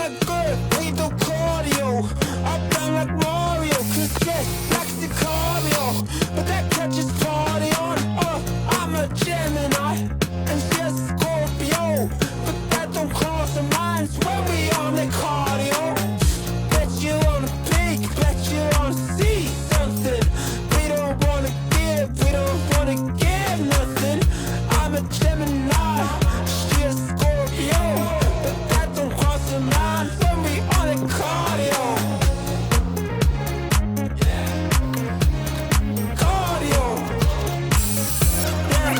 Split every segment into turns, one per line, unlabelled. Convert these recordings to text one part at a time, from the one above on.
that good, we do cardio. I run like Mario, cause stress likes the cardio. But that catches party on, I'm a Gemini, and she's a Scorpio. But that don't cross our minds when we on the cardio. Bet you wanna peek, bet you wanna see something. We don't wanna give, we don't wanna give nothing. I'm a Gemini, she a Scorpio. But that don't cross our minds when we on the cardio. Cardio, yeah,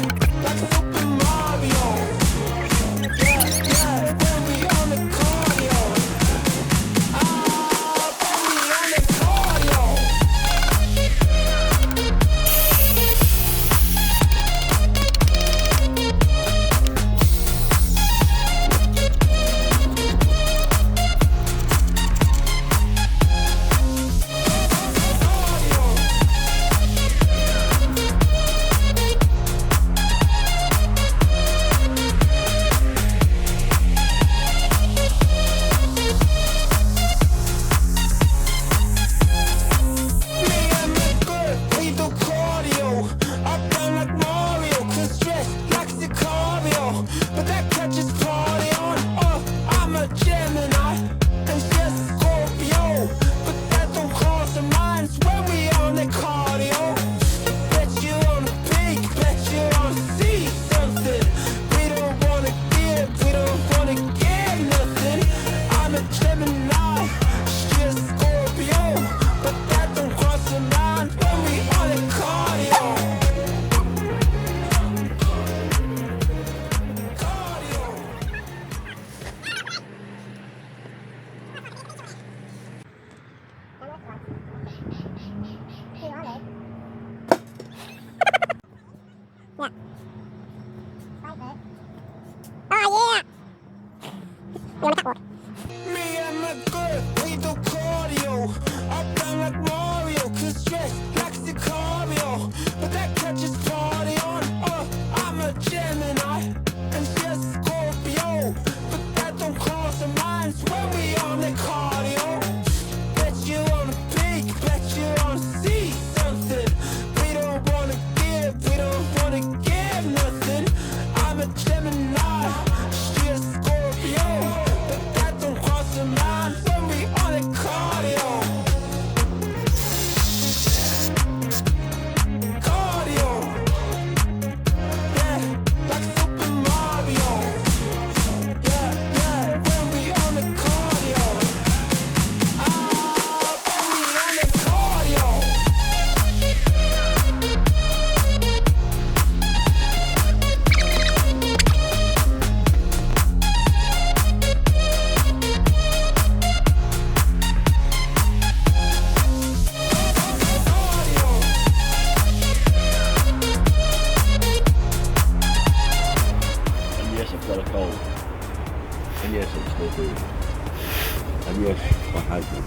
like Super Mario. Yeah, when we on the cardio. When we on the cardio. Me and my good, we do cardio. I run like Mario, cause stress likes the cardio. But that catches party on, I'm a Gemini, and she's a Scorpio. But that don't cross our minds when we on the cardio. Bet you wanna peek, bet you wanna see something. We don't wanna give, we don't wanna give nothing. I'm a Gemini, she's a Scorpio. But that don't cross our minds when we on the cardio. Cardio. Me and my good, we do cardio. I run like Mario, cause stress likes the cardio. But that catches party on, I'm a Gemini, and she's a Scorpio. But that don't cross our minds when we on the cardio. Bet you wanna peek, bet you wanna see something. We don't wanna give, we don't wanna give nothing. I'm a Gemini, she's a Scorpio. But that don't cross our minds when we on the cardio. Cardio, yeah, like Super Mario. Yeah, when we on the cardio. When we on the cardio.
And yes, I've got a cold. And yes, I'm still breathing. And yes, I hate them.